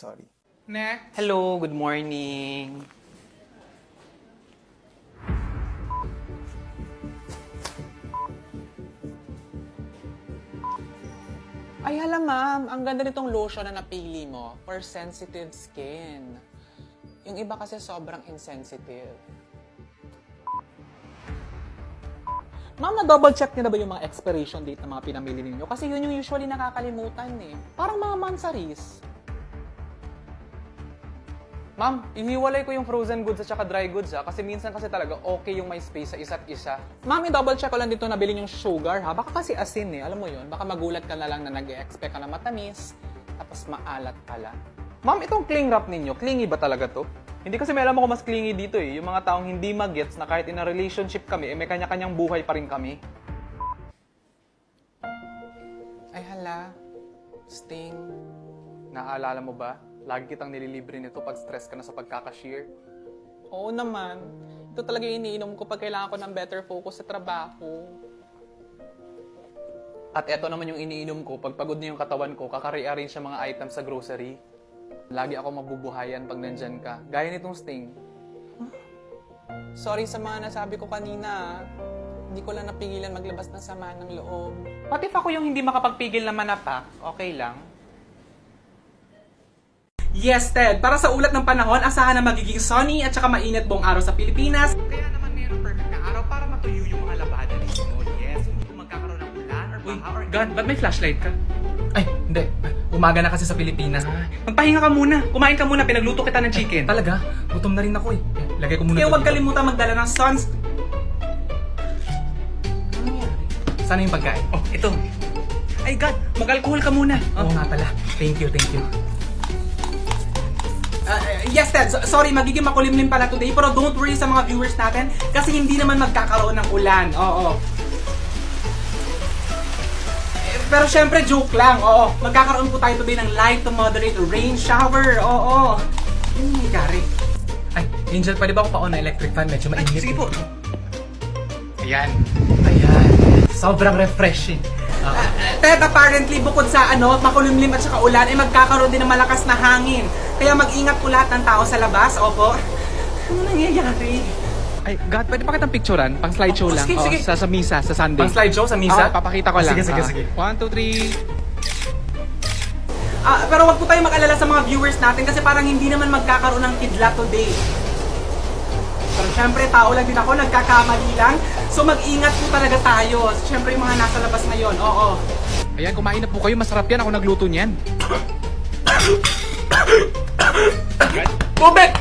Sorry. Next. Hello, good morning. Ay, hala ma'am, ang ganda nitong lotion na napili mo for sensitive skin. Yung iba kasi sobrang insensitive. Ma'am, na-double check niyo na ba yung mga expiration date ng mga pinamili ninyo? Kasi yun yung usually nakakalimutan eh. Parang mga monsaries. Ma'am, ihiwalay ko yung frozen goods at saka dry goods ha. Kasi minsan kasi talaga okay yung may space sa isa't isa. Ma'am, i-double check ko lang dito nabili yung sugar ha. Baka kasi asin eh. Alam mo yun, baka magulat ka na lang na nag-expect ka na matamis. Tapos maalat pala. Ma'am, itong cling wrap ninyo, clingy ba talaga to? Hindi kasi may alam ako mas clingy dito eh. Yung mga taong hindi mag-gets na kahit in a relationship kami, eh may kanya-kanyang buhay pa rin kami. Ay hala, Sting. Naaalala mo ba? Lagi kitang nililibre nito pag stress ka na sa pagkakashare. Oo naman. Ito talaga yung iniinom ko pag kailangan ko ng better focus sa trabaho. At eto naman yung iniinom ko pag pagod na yung katawan ko, kakare-arrange sa mga items sa grocery. Lagi ako mabubuhayan pag nandyan ka. Gaya nitong Sting. Sorry sa mga nasabi ko kanina. Hindi ko lang napigilan maglabas ng sama ng loob. Pati if ako yung hindi makapagpigil na manapak, okay lang. Yes, Ted. Para sa ulat ng panahon, asahan na magiging sunny at saka mainit buong araw sa Pilipinas. Kaya naman mayroong perfect na araw para matuyo yung mga labada ninyo. Yes, hindi ko magkakaroon ng ulan or baha or... God, ba't may flashlight ka? Ay, hindi. Umaga na kasi sa Pilipinas. Magpahinga ka muna. Kumain ka muna. Pinagluto kita ng chicken. Talaga? Gutom na rin ako eh. Lagay ko muna Kaya to huwag dito. kalimutan magdala ng suns. Ano nangyari? Sana yung pagkain? Oh, ito. Ay, God. Mag-alcohol ka muna. Oo nga pala. Thank you, thank you. Yes, Ted. Sorry, magiging makulimlim pala today. Pero don't worry sa mga viewers natin kasi hindi naman magkakaroon ng ulan. Oo. Pero syempre, joke lang. Oo. Magkakaroon po tayo today ng light to moderate rain shower. Oo. Ano nangyayari? Ay, Angel, pwede ba ako pa-on na electric fan? Medyo mainit. Sige po. Ayan. Ayan. Sobrang refreshing. Ted, apparently, bukod sa makulimlim at saka ulan, ay magkakaroon din ng malakas na hangin. Kaya mag-ingat po lahat ng tao sa labas. Opo. Ano nangyayari? Ay, God, pwede pa kitang picturean? Pang slideshow Oh, lang. sige, sige. Sa misa, sa Sunday. Pang slideshow sa misa? Papakita ko lang. Sige. 1, 2, 3. Pero wag po tayo mag-alala sa mga viewers natin kasi parang hindi naman magkakaroon ng kidlat today. Pero syempre, tao lang din ako, nagkakamali lang. So mag-ingat po talaga tayo. Syempre yung mga nasa labas ngayon, oo. Ayan, kumain na po kayo. Masarap yan. Ako nagluto niyan. Tubig!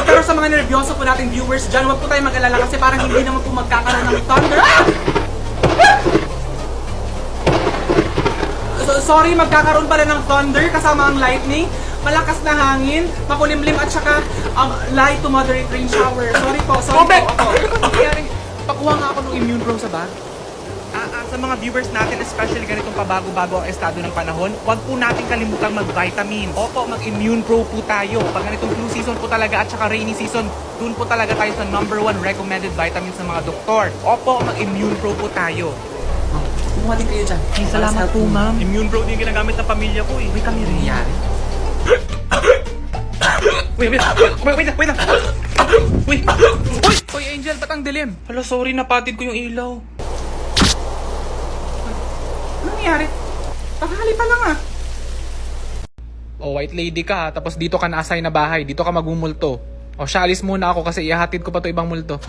Pero sa mga nervyoso po nating viewers dyan, wag po tayo mag-alala kasi parang hindi naman po magkakaroon ng thunder. Sorry, magkakaroon pala ng thunder kasama ang lightning, malakas na hangin, makulimlim at saka light to moderate rain shower. Sorry po, sorry po. Pakuha nga ako ng immune pro sa bag. Sa mga viewers natin, especially ganitong pabago-bago ang estado ng panahon, huwag po natin kalimutang mag-vitamin. Opo, mag-immune pro po tayo. Pag ganitong flu season po talaga at saka rainy season, dun po talaga tayo sa #1 recommended vitamins ng mga doktor. Opo, mag-immune pro po tayo. Kumuha din kayo dyan. Ay, salamat po, ma'am. Immune pro din ginagamit ng pamilya ko eh. Uy, kami rin yan. Wait lang. Uy! Uy, Angel, ba't ang dilim? Hala, sorry, napatid ko yung ilaw. Ano nangyari? Tanghali pa lang ah. Oh, white lady ka, tapos dito ka na-assign na bahay. Dito ka magmumulto. O, siya, alis muna ako kasi ihahatid ko pa to ibang multo.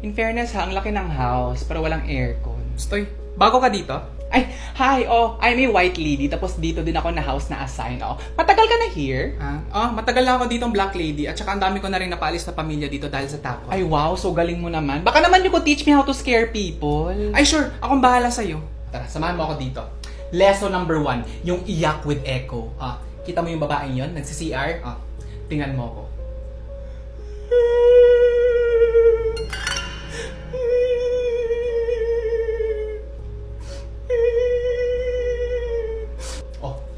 In fairness ha, ang laki ng house pero walang aircon. Stoy, bago ka dito? Ay, hi, I'm a white lady tapos dito din ako na house na assign. Matagal ka na here? Matagal na ako ditong black lady at saka ang dami ko na rin napaalis na pamilya dito dahil sa takot. Ay wow, so galing mo naman. Baka naman you could teach me how to scare people. Ay sure, akong bahala sa'yo. Tara, samahan mo ako dito. Lesson number 1, yung iyak with echo. Kita mo yung babaeng yon, nagsi-CR? Tingnan mo ako.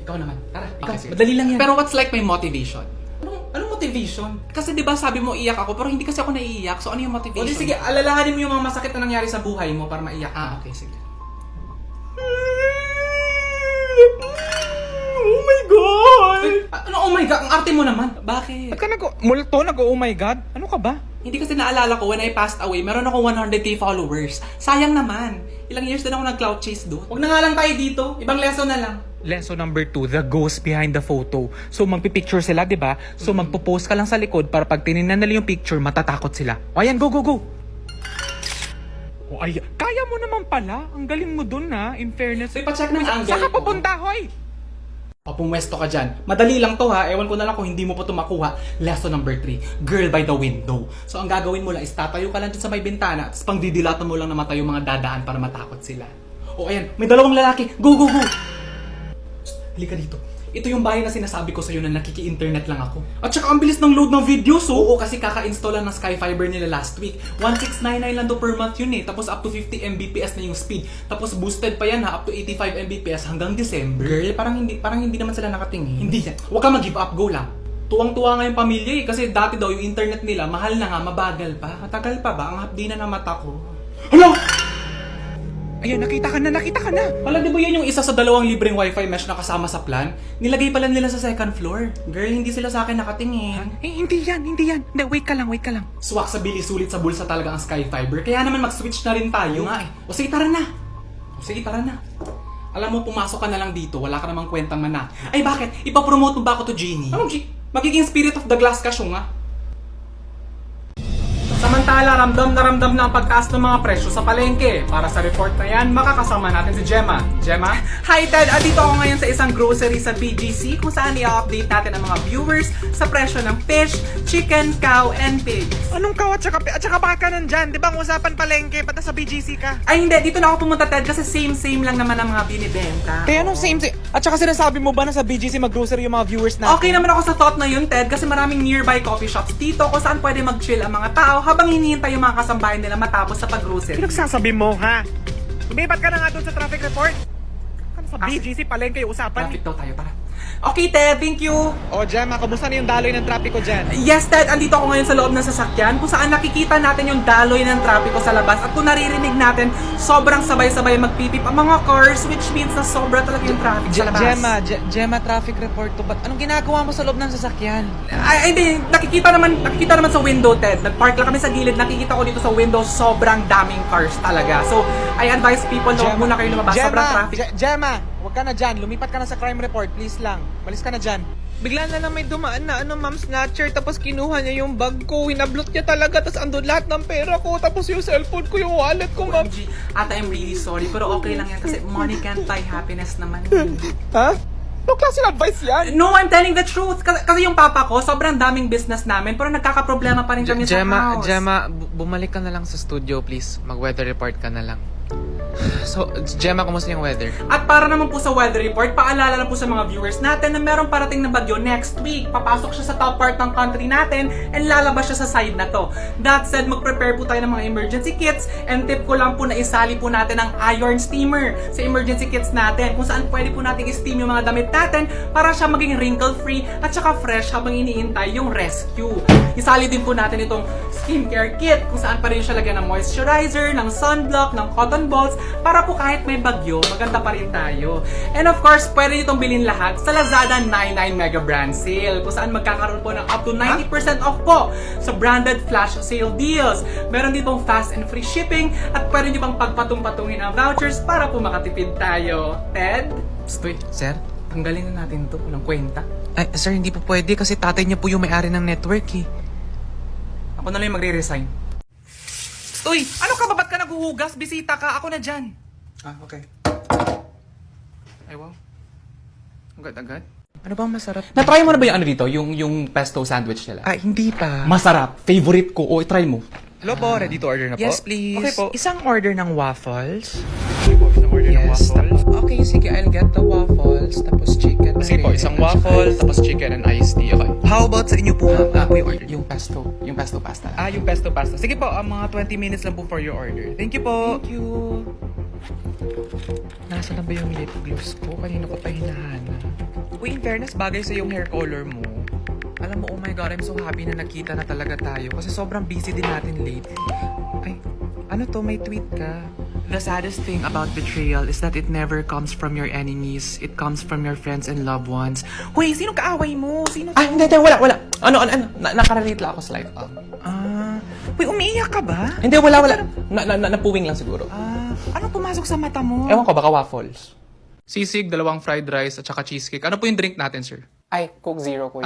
Ikaw naman. Tara, ikaw. Okay, sige. Madali lang yan. Pero what's like my motivation? Anong motivation? Kasi 'di ba sabi mo iyak ako pero hindi kasi ako naiiyak. So ano yung motivation? O di sige, alalahanin mo yung mga masakit na nangyari sa buhay mo para maiyak ka. Okay, sige. Oh my Oh my God, ang arte mo naman. Bakit? Ba't ka multo? Oh my God? Ano ka ba? Hindi kasi naalala ko, when I passed away, meron ako 100k followers. Sayang naman. Ilang years din ako nag-cloud chase doon. Huwag na nga lang tayo dito. Ibang lesson na lang. Lesson number 2, the ghost behind the photo. So, magpipicture sila, di ba? So, magpo-post ka lang sa likod para pag tinignan nila yung picture, matatakot sila. O, ayan, go, go, go! O, ay, kaya mo naman pala. Ang galing mo dun, ha? In fairness. So, ipacheck ng angle Saan ka ko. pupunta, hoy? O, pumwesto ka dyan. Madali lang to ha. Ewan ko na lang kung hindi mo pa ito makuha. Lesson number 3, girl by the window. So, ang gagawin mo lang is tatayo ka lang dyan sa may bintana, tapos pang didilatan mo lang na mata yung mga dadaan para matakot sila. O, ayan. May dalawang lalaki. Go, go, go! Psst, halika dito. Ito yung bahay na sinasabi ko sa'yo na nakiki-internet lang ako. At saka ang bilis ng load ng videos, oh! Oo, kasi kaka-install lang ng Sky Fiber nila last week. 1699 lang do per month yun eh. Tapos up to 50 Mbps na yung speed. Tapos boosted pa yan ha, up to 85 Mbps hanggang December. Girl, parang hindi naman sila nakatingin. Hindi yan. Huwag ka mag-give up, go lang. Tuwang-tuwa nga yung pamilya eh, kasi dati daw yung internet nila, mahal na nga, mabagal pa. Matagal pa ba? Ang hapdi na ng mata ko. Hala! Ayan, nakita ka na. Hala, di ba yan yung isa sa dalawang libreng wifi mesh na kasama sa plan? Nilagay pala nila sa second floor. Girl, hindi sila sa akin nakatingin. Eh, hindi yan. Hindi, wait ka lang. Swak sa bili, sulit sa bulsa talaga ang Sky Fiber. Kaya naman mag-switch na rin tayo. Nga eh. O sige, tara na. Alam mo, pumasok ka na lang dito. Wala ka namang kwentang mana. Ay, bakit? Ipapromote mo ba ako to Genie? Anong G? Magiging spirit of the glass ka siya nga. Samantala, ramdam na ang pagtaas ng mga presyo sa palengke. Para sa report na yan, makakasama natin si Gemma. Gemma? Hi Ted! Andito ako ngayon sa isang grocery sa BGC kung saan i-update natin ang mga viewers sa presyo ng fish, chicken, cow, and pig. Anong kaw at saka bakit ka nandyan? Di ba ang usapan palengke? Pata sa BGC ka? Ay hindi, dito na ako pumunta Ted kasi same lang naman ang mga binibenta. Kaya anong same? At saka sinasabi mo ba na sa BGC mag-grocery yung mga viewers natin? Okay naman ako sa thought na yun, Ted, kasi maraming nearby coffee shops dito kung saan pwede mag-chill ang mga tao habang hinihintay yung mga kasambahay nila matapos sa pag-grocery. Pinagsasabi mo, ha? Lumipat ka na nga doon sa traffic report. Ano sa BGC palengke yung usapan? Traffic daw tayo, tara. Okay, Ted, thank you. O, Gemma, kamusta na yung daloy ng trapiko dyan? Yes, Ted, andito ako ngayon sa loob ng sasakyan kung saan nakikita natin yung daloy ng trapiko sa labas at kung naririnig natin, sobrang sabay-sabay magpipip ang mga cars which means na sobra talaga yung traffic sa labas. Gemma, traffic report to. Ba't anong ginagawa mo sa loob ng sasakyan? Ay, hindi. Nakikita naman sa window, Ted. Nag-park lang kami sa gilid. Nakikita ko dito sa window, sobrang daming cars talaga. So, I advise people na huwag muna kayo lumabas. Sobrang traffic. Gemma, huwag ka na dyan. Lumipat ka na sa crime report. Please lang. Malis ka na dyan. Bigla na lang may dumaan na ma'am snatcher tapos kinuha niya yung bag ko. Hinablot niya talaga tapos andun lahat ng pera ko tapos yung cellphone ko, yung wallet ko, ma'am. OMG. Ate, I'm really sorry. Pero okay lang yan kasi money can't buy happiness naman. Ha? Anong klaseng advice yan? No, I'm telling the truth. Kasi yung papa ko, sobrang daming business namin pero nagkakaproblema pa rin kami sa house. Gemma, bumalik ka na lang sa studio, please. Mag-weather report ka na lang. So, Gemma, kumusta yung weather? At para naman po sa weather report, paalala lang po sa mga viewers natin na merong parating na bagyo next week. Papasok siya sa top part ng country natin and lalabas siya sa side na to. That said, mag-prepare po tayo ng mga emergency kits and tip ko lang po na isali po natin ang iron steamer sa emergency kits natin kung saan pwede po natin i-steam yung mga damit natin para siya maging wrinkle-free at saka fresh habang iniintay yung rescue. Isali din po natin itong skincare kit kung saan pa rin siya lagyan ng moisturizer, ng sunblock, ng cotton balls para po kahit may bagyo, maganda pa rin tayo. And of course, pwede nyo itong bilhin lahat sa Lazada 99 Mega Brand Sale kung saan magkakaroon po ng up to 90% off po sa branded flash sale deals. Meron din pong fast and free shipping at pwede nyo pang pagpatung-patungin ang vouchers para po makatipid tayo. Ted? Wait, sir? Tanggalin na natin to ng kwenta. Ay, sir, hindi po pwede kasi tatay niya po yung may-ari ng network eh. Ako na lang yung magre-resign. Uy! Ano ka ba? Ba't ka naghuhugas? Bisita ka. Ako na dyan. Ah, okay. Ay, wow. Agad-agad. Ano bang masarap? Na-try mo na ba yung ano dito? Yung pesto sandwich nila? Ay, hindi pa. Masarap. Favorite ko. O, try mo. Hello po, ready to order na po? Yes, please. Okay po. Isang order ng waffles. Okay po, isang order ng Yes. waffles. Okay, sige, I'll get the waffles. Tapos chicken. na Sige po, rin. isang waffle, tapos chicken and iced tea. Okay. How about sa inyo po? Ano po yung order? Yung pesto pasta. Ah, yung pesto pasta. Sige po, mga 20 minutes lang po for your order. Thank you po. Thank you. Nasaan na ba yung lip gloss ko? Kanina ko pa hinahanap. Uy, in fairness, bagay sa yung hair color mo. Alam mo, oh my God, I'm so happy na nakita na talaga tayo kasi sobrang busy din natin lately. Ay, ano to? May tweet ka. The saddest thing about betrayal is that it never comes from your enemies. It comes from your friends and loved ones. Hoy, sino kaaway mo? Sino? Ay, hindi, wala. Ano, nakarelate lang ako slight. Hoy, umiiyak ka ba? Hindi, wala. Napuwing lang siguro. Ano pumasok sa mata mo? Ewan ko, baka waffles. Sisig, 2 fried rice, at saka cheesecake. Ano po yung drink natin, sir? Ay, Coke Zero, kuya.